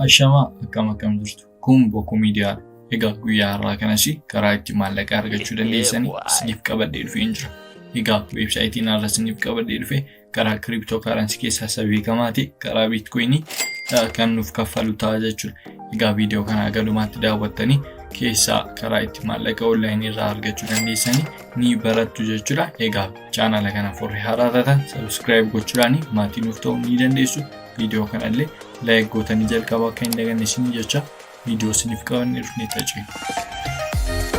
Ashama akkam jirtu. Kun boku miidiyaa. Egaa guyyaa har'aa kanas karaa itti maallaqa argachuu dandeessanii isiniif qabadhee dhufee jira. Egaa weebsaayitiin har'a isiniif qabadhee dhufe karaa cryptocurrency keessaa isa beekamaati karaa Bitcoin kan nuuf kaffalu ta'a jechuudha. Egaa viidiyoo kana galumaatti daawwattanii keessaa karaa itti maallaqa online irraa argachuu dandeessanii ni barattu jechuudha. Egaa chaanala kana warri haaraa taatan subscribe gochuudhaan maatii nuuf ta'uu ni dandeessu. Video kanallee like gootanii jalqaba akka hin daganne isin jecha video isiniif qabannee dhufnee tajaajila.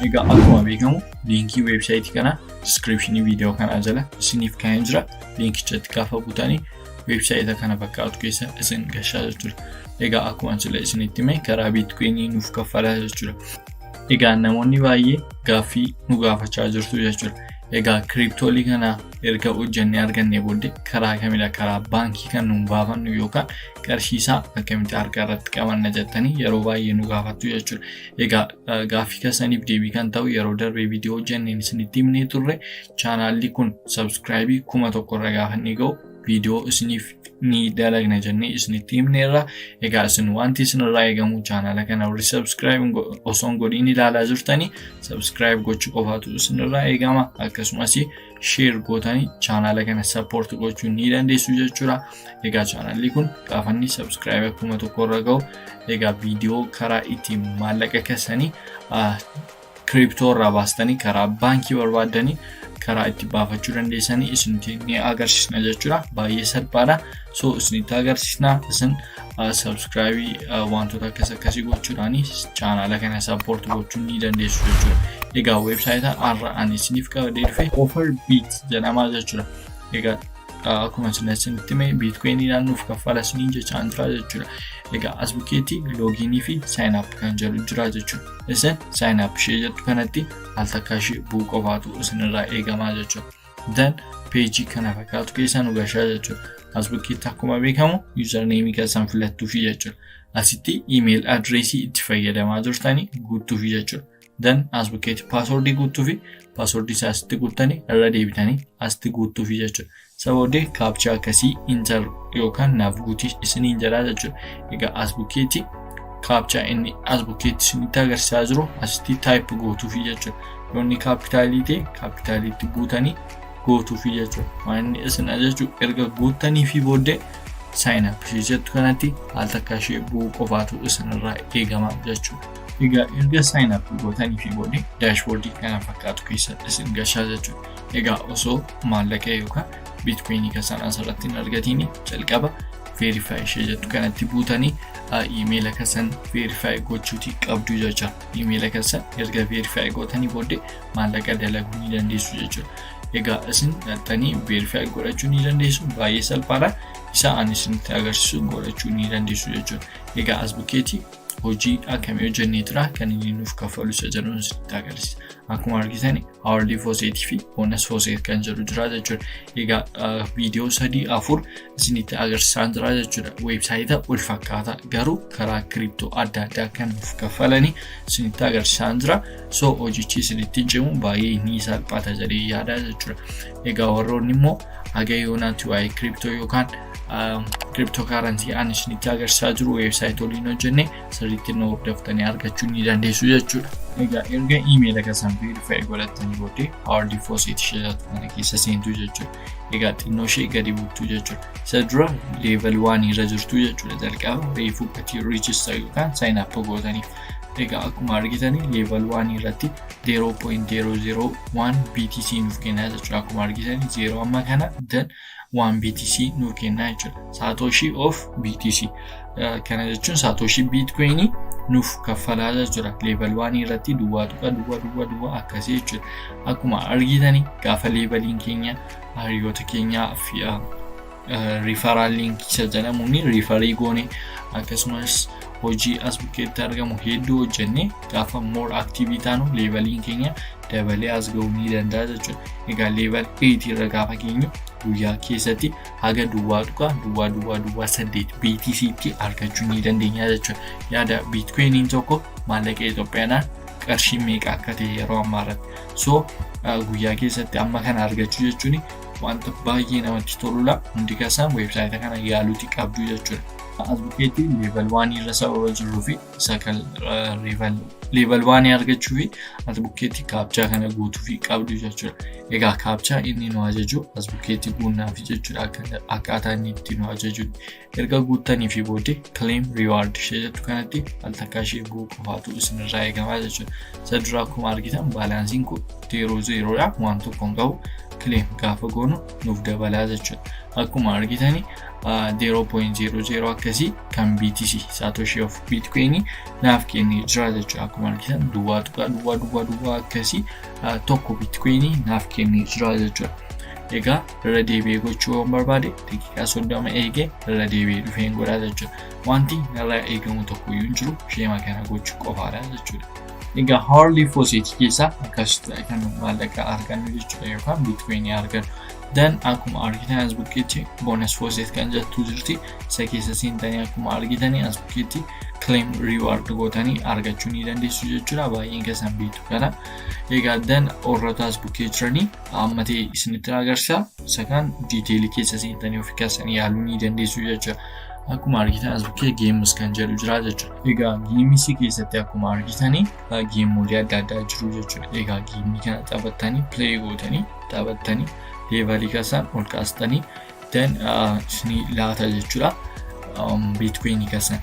Egaa akkuma beekamu linkii websaayitii kana description video kana jala isiniif kaa'een jira. Linkichatti gaafa buutanii websaayitii kana bakkaatu keessa isin gashaa jechuudha. Egaa akkuma sila isinitti hime karaa Bitcoin nuuf kaffalaa jechuudha. Egaa namoonni baay'ee gaaffii nu gaafachaa jirtu jechuudha. Egaa kriptoolii kana erga hojjennee argannee booddee karaa kamidha karaa baankii kan nuun baafannu yookaan qarshiisaa akkamitti harka irratti qabanna jettanii yeroo baay'ee nu gaafattu jechuudha. Egaa gaaffii keessaniif deebii kan ta'u yeroo darbee viidiyoo hojjenneen isinitti himnee turre chaanaalli kun subscribe 1000 irra gaafa inni ga'u viidiyoo isiniif ni dalagna jennee isinitti himneerra. Egaa isin wanti isinirraa eegamu chaanala kana warri subscribe osoo hin godhin ilaalaa jirtanii subscribe gochuu qofaatu isinirraa eegama. Akkasumas share gootanii chaanala kana support gochuu ni dandeessu jechuudha. Egaa chaanalli kun gaafa inni subscribe 1000 irra ga'u egaa viidiyoo karaa ittiin maallaqa keessanii kriptoo irraa baastanii karaa baankii barbaadanii karaa itti baafachuu dandeessanii isinitti ni agarsiisna jechuudha. Baay'ee salphaadha. So isinitti agarsiisna. Isin subscribe wantoota akkasii gochuudhaan chaanala kana support gochuu ni dandeessu jechuudha. Egaa websaayitii har'a ani isiniif qabadhee dhufe OfferBit jedhama jechuudha. Egaa akkuma isinitti hime Bitcoin nuuf kaffala isiniin jechaan jira jechuudha. Egaa as bukkeetti looginii fi sign up kan jedhu jira jechuudha. Isin sign up ishee jettu kanatti al takka ishee bu'uu qofaatu isinirraa eegamaa jechuudha. Then page kana fakkaatu keessa nu gashaa jechuudha. As bukkeetti akkuma beekamu username keessan filattuufi jechuudha. Asitti email addressii itti fayyadamaa jirtanii guutuufi jechuudha. Then as bukkeetti password guutuufi password isaa asitti guuttanii irra deebitanii asitti guutuufi jechuudha. Saboodee captcha akkasii enter yookaan naaf guutii isiniin jedhaa jechuudha. Egaa as bukkeetti captcha inni as bukkeetti isinitti agarsiisaa jiru asitti type gootuufi jechuudha. Yoonni kapitaalii ta'e kapitaaliitti guutanii gootuufi jechuudha. Waan inni isin ajaju erga guuttanii fi booddee sign up ishee jettu kanatti al takka ishee bu'uu qofaatu isinirraa eegama jechuudha. Egaa erga sign up gootanii fi booddee dashboardii kana fakkaatu keessa isin gashaa jechuudha. Egaa osoo maallaqa yookaan Bitcoin keessan asirratti hin argatiin jalqaba verify ishee jettu kanatti buutanii email keessan verify gochuutii qabdu jechuudha. Email keessan erga verify gootanii booddee maallaqa dalaguu ni dandeessu jechuudha. Egaa isin dhattanii verify godhachuu ni dandeessu. Baay'ee salphaadha. Isa ani isinitti agarsiisu godhachuu ni dandeessu jechuudha. Egaa as bukkeetti hojii akkamii hojjennee jira kan inni nuuf kaffalu isa jedhuun isinitti agarsiisa. Akkuma argitan hourly faucet fi bonus faucet kan jedhu jira jechuudha. Egaa viidiyoo 3-4 isinitti agarsiisaa jira jechuudha. Websaayitii wal fakkaataa garuu karaa kriptoo adda addaa kan nuuf kaffalanii isinitti agarsiisaa jira. So hojichi isinitti cimu baay'ee ni salphata jedhee yaada jechuudha. Egaa warroonni immoo haga yoonaatti waa'ee kriptoo yookaan cryptocurrency ani isinitti agarsiisaa jiru websaayitii waliin hojjenne sirriitti nu hordoftanii argachuu ni dandeessu jechuudha. Egaa erga email keessan verify godhattanii booddee hourly faucet ishee jettu kana keessa seentu jechuudha. Egaa xinnoo ishee gadi buutu jechuudha. Isa dura level 1 irra jirtu jechuudha. Jalqaba reefuu gati register yookaan sign up gootanii. Egaa akkuma argitanii level 1 irratti 0.001 BTC nuuf kenna jechuudha. Akkuma argitanii 0 amma kana then 1 BTC nuuf kenna jechuudha. Satoshi of BTC kana jechuun Satoshi Bitcoin nuuf kaffalaa jechuudha. Level 1 irratti duwwaa akkasii jechuudha. Akkuma argitanii gaafa leveliin keenya hiriyoota keenyaa fi referral link isa jedhamuun referii goone akkasumas hojii as bukkeetti argamu hedduu hojjennee gaafa more active taanu leveliin keenya dabalee as ga'uu ni danda'a jechuudha. Egaa level 8 irra gaafa geenyu guyyaa keessatti haga duwwaa 8 BTC tti argachuu ni dandeenya jechuudha. Yaada Bitcoiniin tokko maallaqa Itoophiyaadhaan qarshii meeqa akka ta'e yeroo ammaa irratti. So guyyaa keessatti amma kana argachuu jechuun wanta baay'ee namatti toludha. Hundi keessan weebsaayitii kana yaaluutii qabdu jechuudha. As bukkeetti level 1 irra sababa jiruu fi isa kan level 1 argachuu fi as bukkeetti kaapchaa kana guutuu fi qabdu jechuudha. Egaa kaapchaa inni nu ajaju as bukkeetti guunnaa fi jechuudha akkaataa inni itti nu ajaju. Erga guuttanii fi booddee claim reward ishee jettu kanatti al takkaa ishee bu'uu qofaatu isinirraa eegamaa jechuudha. Isa dura akkuma argitan baalaansiin kun 0 waan tokko hin qabu. Claim gaafa goonu nuuf dabalaa jechuudha. Akkuma argitani 0.00 akkasii kan BTC Satoshi of Bitcoin naaf kennee jira jechuudha. Akkuma argitan duwwaa akkasii tokko Bitcoin naaf kennee jira jechuudha. Egaa irra deebi'ee gochuu waan barbaade daqiiqaa 30 eegee irra deebi'ee dhufeen godhaa jechuudha. Wanti irraa eegamu tokkoyyuu hin jiru, sheema kana gochuu qofaadha jechuudha. Egaa hardly faucet keessaa akkasitti kan maallaqa argannu jechuudha yookaan Bitcoin argannu. Dan akkuma argitan as bukkeetti bonus faucet kan jettu jirti. Isa keessa seentanii akkuma argitanii as bukkeetti claim reward gootanii argachuu ni dandeessu jechuudha. Baay'een keessan beektu kana. Egaa dan warroota as bukkee jiranii amma ta'e isinitti agarsiisa. Isa kan diiteelii keessa seentanii ofii keessanii yaaluu ni dandeessu jechuudha. Akkuma argitan as bukkee games kan jedhu jira jechuudha. Egaa geemisii keessatti akkuma argitanii geemoolii adda addaa jiru jechuudha. Egaa geemii kana taphattanii play gootanii taphattanii levelii keessan ol kaastanii then isinii laata jechuudha Bitcoin keessan.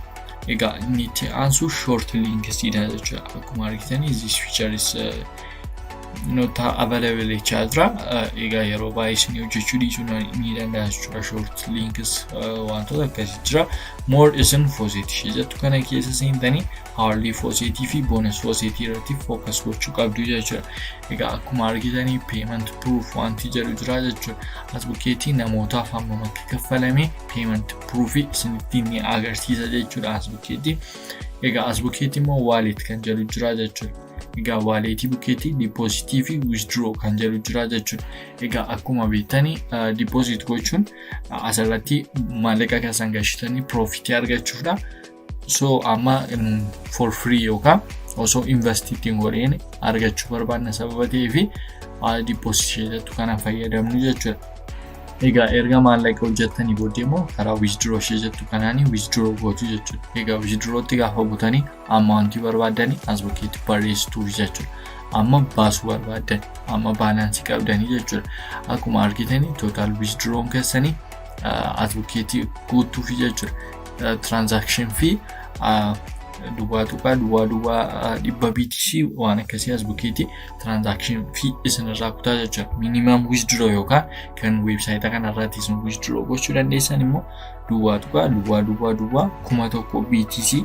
Egaa inni itti aansu short linksidha jechuudha. Akkuma argitanii this feature is not available jira. Egaa yeroo baay'ee isin hojjechuu dhiisuu ni danda'a jechuudha. Short links wantoota akkasii jira. More isin faucet ishee jettu kana keessa seentanii hardly faucet fi bonus faucet irratti focus gochuu qabdu jechuudha. Egaa akkuma argitanii payment proof wanti jedhu jira jechuudha. As bukkeetti namootaaf hammam akka kaffalame payment proof isinitti ni agarsiisa jechuudha as bukkeetti. Egaa as bukkeetti immoo wallet kan jedhu jira jechuudha. Egaa walletii bukkeetti depositii fi withdraw kan jedhu jira jechuudha. Egaa akkuma beektanii deposit gochuun asirratti maallaqa keessan galchitanii profit argachuudha. So amma for free yookaan osoo investing godheen argachuu barbaadna sababa ta'eef deposit jettu kana fayyadamnu jechuudha. Egaa erga maallaqa hojjettanii booddee immoo karaa withdraw jettu kanaan withdraw gootu jechuudha. Egaa withdrawtti gaafa butanii amma wanti barbaadanii as bukkeetti barreessitu jechuudha. Amma baasuu barbaadan amma baalaansii qabdanii jechuudha. Akkuma argitanii total withdraw keessanii as bukkeetti guutuuf jechuudha. Transaction fee duwwaa dhibba BTC waan akkasii as bukkeetti transaction fee isinirraa kutaa jechuudha. Minimum withdraw yookaan kan websaayitii kanarratti isin withdraw gochuu dandeessan immoo duwwaa 1,000 BTC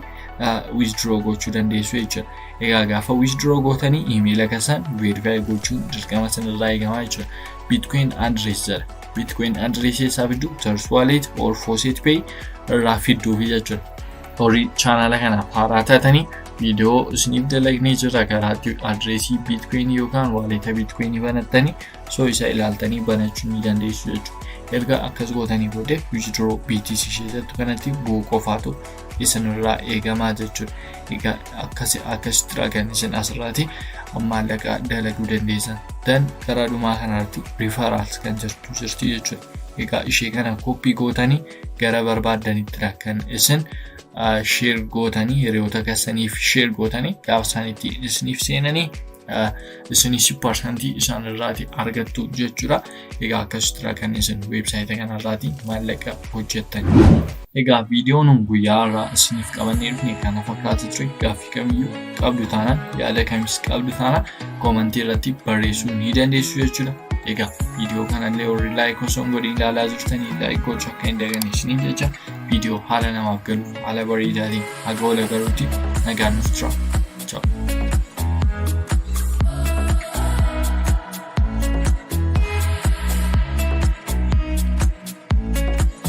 withdraw gochuu dandeessu jechuudha. Egaa gaafa withdraw gootanii email keessan verify gochuun dirqama isinirraa eegamaa jechuudha. Bitcoin address jira. Bitcoin address isaa fidduu Trust Wallet or Faucet Pay irraa fidduu jechuudha. Horii chaanala kana haaraa taatanii viidiyoo isiniif dalagnee jira karaa adreesii Bitcoin yookaan wallet Bitcoin banattanii so isa ilaaltanii banachuu ni dandeessu jechuudha. Erga akkas gootanii booddee withdraw BTC jettu kanatti bu'uu qofaatu isinirraa eegamaa jechuudha. Egaa akkasitti kan isin asirratti maallaqa dalaguu dandeessan. Dan karaa dhumaa kanarratti referrals kan jirti jechuudha. Egaa ishee kana koppii gootanii gara barbaadanitti kan isin share gootanii hiriyoota keessaniif share gootanii gaafa isaaniitti isiniif seenanii isinis percentage isaan irraati argattu jechuudha. Egaa akkasitti kan isin websaayitii kanarraati maallaqa hojjettan. Egaa viidiyoon guyyaa irraa isiniif qabannee dhufne kana fakkaatu ture. Gaaffii kamiyyuu qabdu taanaan yaada kamis qabdu taanaan koomentii irratti barreessuu ni dandeessu jechuudha. Egaa viidiyoo kanallee warri like osoo hin godhin ilaalaa jirtanii like gochuu akka hin dagatinaa isiniin jecha viidiyoo haala namaaf galuuf haala bareedaatiin haga wal garuutti nagaan nuuf tura. Ciao.